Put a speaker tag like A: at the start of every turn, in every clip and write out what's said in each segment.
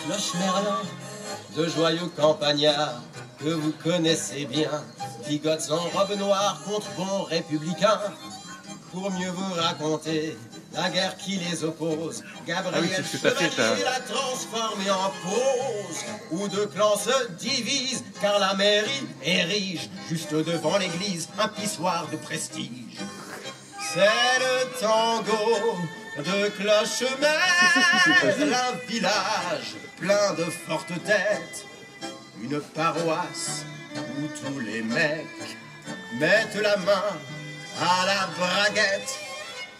A: cloche Merlin, de joyeux campagnards que vous connaissez bien, bigotes en robe noire contre bons républicains. Pour mieux vous raconter la guerre qui les oppose, Gabriel Chevalier l'a transformé en prose, où deux clans se divisent, car la mairie érige, juste devant l'église, un pissoir de prestige. C'est le tango de Clochemerle, un village plein de fortes têtes, une paroisse où tous les mecs mettent la main à la braguette.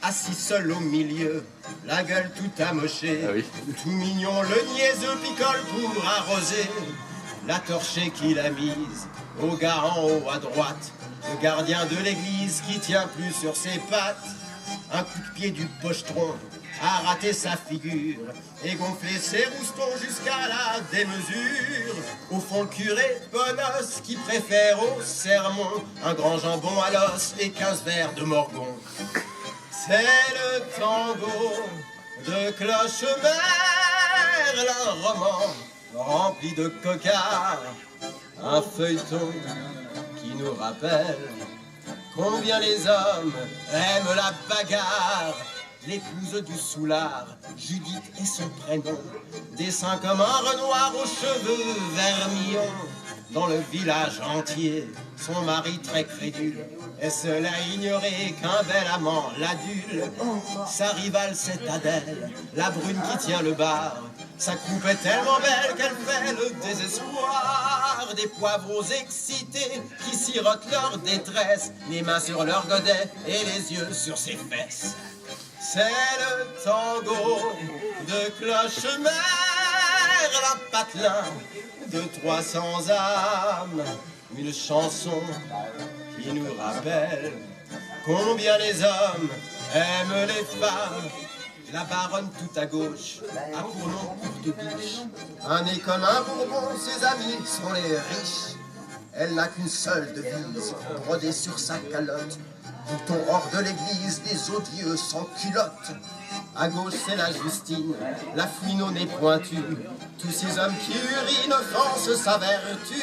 A: Assis seul au milieu, la gueule tout amochée, tout mignon, le niaiseux picole pour arroser. La torchée qu'il a mise au gars en haut à droite, le gardien de l'église qui tient plus sur ses pattes. Un coup de pied du pochetron a raté sa figure et gonflé ses roustons jusqu'à la démesure. Au fond le curé bonos qui préfère au sermon un grand jambon à l'os et 15 verres de morgon. C'est le tango de Clochemerle, un roman rempli de cocards, un feuilleton qui nous rappelle combien les hommes aiment la bagarre. L'épouse du soulard, Judith est son prénom, dessin comme un Renoir aux cheveux vermillons. Dans le village entier, son mari très crédule est seul à ignorer qu'un bel amant l'adule. Sa rivale c'est Adèle, la brune qui tient le bar. Sa coupe est tellement belle qu'elle fait le désespoir. Des poivrons excités qui sirotent leur détresse, les mains sur leur godet et les yeux sur ses fesses. C'est le tango de Clochemerle, un patelin de 300 âmes, une chanson qui nous rappelle combien les hommes aiment les femmes. La baronne tout à gauche a pour nom Courte Biche, un nez comme un bourbon, ses amis sont les riches. Elle n'a qu'une seule devise brodée sur sa calotte: bouton hors de l'église, les odieux sans culotte. À gauche c'est la Justine, la fouine au nez pointu, tous ces hommes qui urinent offensent sa vertu.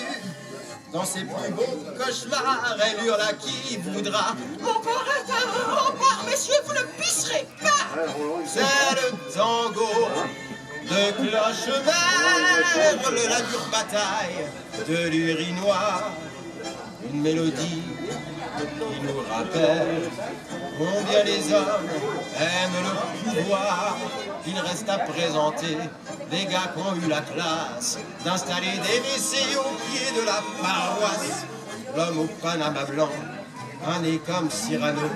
A: Dans ses plus beaux cauchemars, elle hurle à qui voudra: mon corps est un rempart, messieurs, vous ne pisserez pas. C'est le tango de Clochemerle, la dure bataille de l'urinoir, une mélodie qui nous rappelle combien les hommes aiment le pouvoir. Il reste à présenter les gars qui ont eu la classe d'installer des WC au pied de la paroisse. L'homme au Panama blanc, un nez comme Cyrano,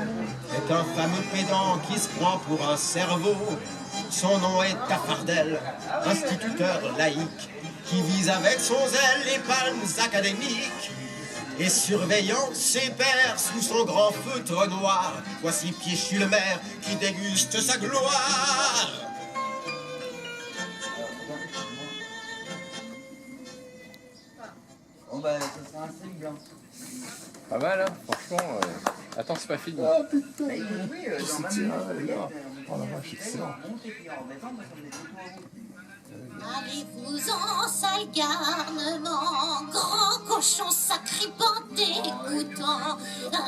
A: est un fameux pédant qui se prend pour un cerveau. Son nom est Tafardel, instituteur laïque, qui vise avec son zèle les palmes académiques. Et surveillant ses pairs sous son grand feutre noir, voici Piéchu le maire qui déguste sa gloire.
B: Bon bah ça sera un film blanc.
C: Pas mal, hein, franchement. Attends, c'est pas fini.
B: Oh putain, oui, dans
C: Oh la vache, excellent.
D: Allez-vous-en, sale garnement, grand cochon sacripant dégoûtant.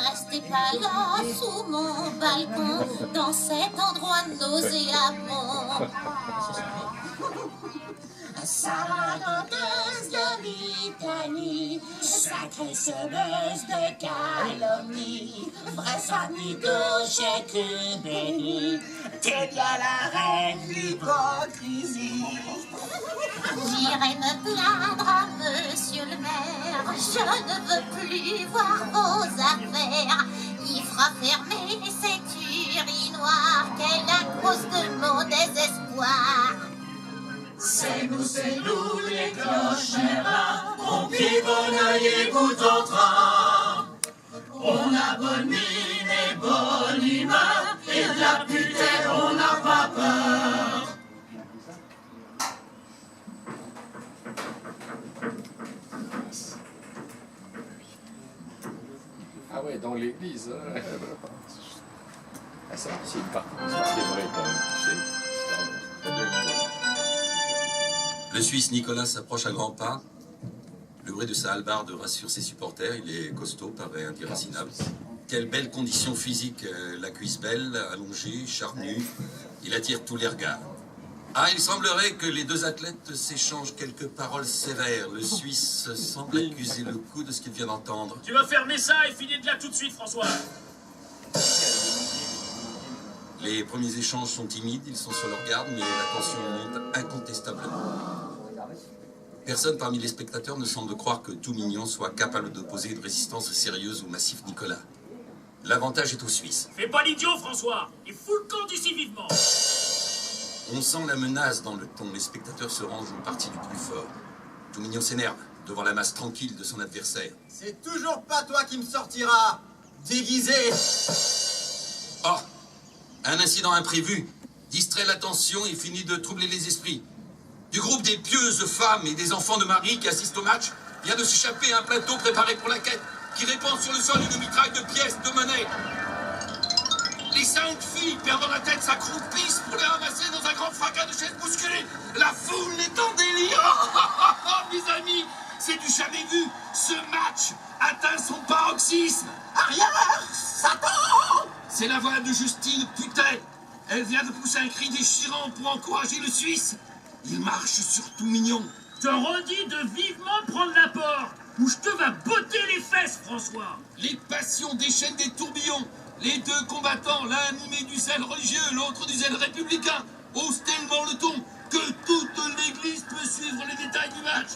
D: Restez pas là sous mon balcon, dans cet endroit nauséabond. Saladoteuse de litanie, sacrée semeuse de calomnie, vraie famille j'ai que béni, t'es bien la reine de l'hypocrisie. J'irai me plaindre à monsieur le maire, je ne veux plus voir vos affaires. Il fera fermer cette urinoir, qu'est la cause de mon désespoir.
E: C'est nous les clocherds, on pied bon oeil et bout en train. On a bonne mine et bonne humeur, et de la putain on n'a pas peur.
C: Ah ouais, dans l'église. Ah ça, c'est une partie qui est vraie quand même, tu sais.
F: Le Suisse Nicolas s'approche à grands pas. Le bruit de sa hallebarde rassure ses supporters. Il est costaud, paraît indéracinable. Quelle belle condition physique, la cuisse belle, allongée, charnue. Il attire tous les regards. Ah, il semblerait que les deux athlètes s'échangent quelques paroles sévères. Le Suisse semble accuser le coup de ce qu'il vient d'entendre.
E: Tu vas fermer ça et filer de là tout de suite, François.
F: Les premiers échanges sont timides, ils sont sur leur garde, mais la tension monte incontestablement. Personne parmi les spectateurs ne semble croire que Tout Mignon soit capable d'opposer une résistance sérieuse au massif Nicolas. L'avantage est aux Suisses.
E: Fais pas l'idiot, François. Et fous le camp d'ici vivement.
F: On sent la menace dans le ton. Les spectateurs se rangent au parti du plus fort. Tout Mignon s'énerve devant la masse tranquille de son adversaire.
A: C'est toujours pas toi qui me sortiras, déguisé.
F: Oh, un incident imprévu distrait l'attention et finit de troubler les esprits. Du groupe des pieuses femmes et des enfants de Marie qui assistent au match vient de s'échapper un plateau préparé pour la quête qui répand sur le sol une mitraille de pièces de monnaie. Les 5 filles perdant la tête s'accroupissent pour les ramasser dans un grand fracas de chaises bousculées. La foule est en délire. Mes amis, c'est du jamais vu. Ce match atteint son paroxysme. Arrière, Satan! C'est la voix de Justine Putet. Elle vient de pousser un cri déchirant pour encourager le Suisse. Il marche sur Tout Mignon.
E: Je te redis de vivement prendre la porte, ou je te vas botter les fesses, François.
F: Les passions déchaînent des tourbillons. Les deux combattants, l'un animé du zèle religieux, l'autre du zèle républicain, haussent tellement le ton que toute l'église peut suivre les détails du match.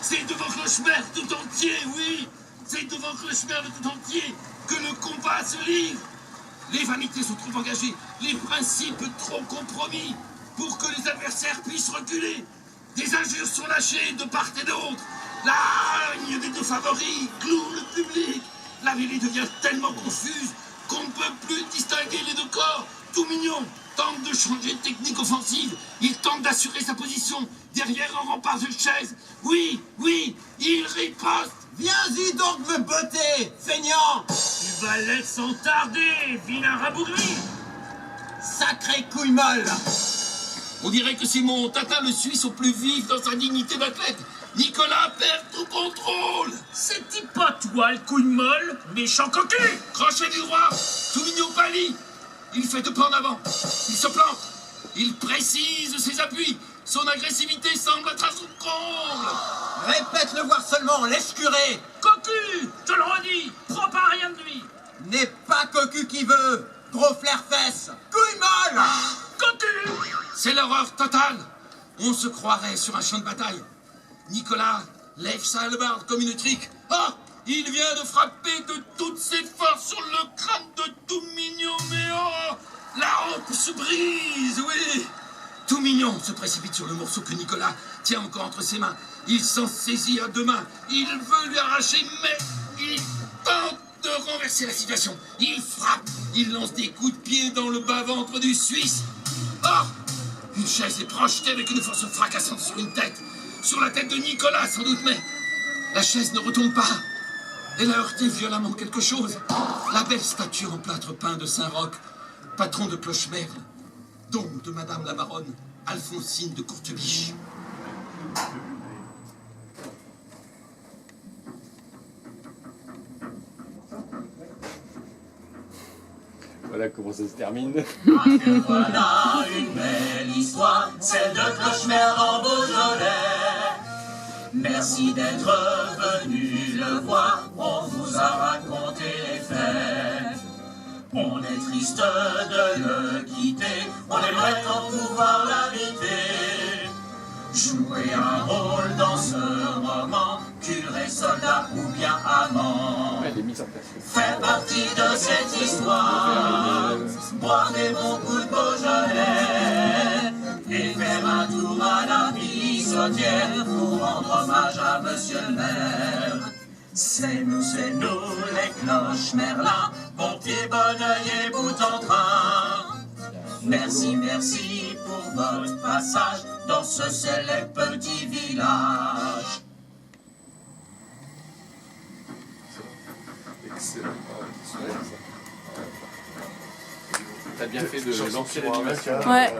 F: C'est devant Clochemer tout entier, oui, c'est devant Clochemer tout entier que le combat se livre. Les vanités sont trop engagées, les principes trop compromis pour que les adversaires puissent reculer. Des injures sont lâchées de part et d'autre. La hargne des deux favoris cloue le public. La mêlée devient tellement confuse qu'on ne peut plus distinguer les deux corps. Tout Mignon tente de changer de technique offensive. Il tente d'assurer sa position derrière un rempart de chaises. Oui, il riposte.
A: Viens-y donc me botter, feignant.
E: Tu vas l'être sans tarder, vilain rabougri.
A: Sacré couille molle.
F: On dirait que Simon atteint le Suisse au plus vif dans sa dignité d'athlète. Nicolas perd tout contrôle.
E: C'est-il pas toi, le couille molle, méchant cocu?
F: Crochet du roi. Tout Mignon pâlit. Il fait 2 pas en avant. Il se plante. Il précise ses appuis. Son agressivité semble être à son comble.
A: Répète-le voir seulement, laisse curer.
E: Cocu, je te le redis, prends pas rien de lui.
A: N'est pas cocu qui veut. Gros flair-fesse. Couille molle.
E: Cocu.
F: C'est l'horreur totale. On se croirait sur un champ de bataille. Nicolas lève sa hallebarde comme une trique. Ah! Il vient de frapper de toutes ses forces sur le crâne de Tout Mignon, mais oh! La hampe se brise, oui! Tout Mignon se précipite sur le morceau que Nicolas tient encore entre ses mains. Il s'en saisit à 2 mains. Il veut lui arracher, mais il tente de renverser la situation. Il frappe. Il lance des coups de pied dans le bas-ventre du Suisse. Oh! Une chaise est projetée avec une force fracassante sur une tête. Sur la tête de Nicolas, sans doute, mais la chaise ne retombe pas. Elle a heurté violemment quelque chose. La belle statue en plâtre peint de Saint-Roch, patron de Clochemer, dôme de Madame la Baronne, Alphonsine de Courtebiche.
C: Voilà comment ça se termine.
E: Voilà une belle histoire, celle de Clochemer en Beaujolais. Merci d'être venu le voir, on vous a raconté les faits. On est triste de le quitter, on aimerait tant pouvoir l'inviter. Jouer un rôle dans ce roman, curé, soldat ou bien amant.
C: Ouais, il est mis en place.
E: Faire partie de cette histoire, boire des bons coups de Beaujolais et faire un tour à la Pissotière pour rendre hommage à Monsieur le maire. C'est nous, les cloches Merlin, bon pied, bon oeil et bout en train. Merci, merci pour votre passage dans ce célèbre petit village.
C: Excellent. T'as bien fait de lancer l'animation.
G: Ouais.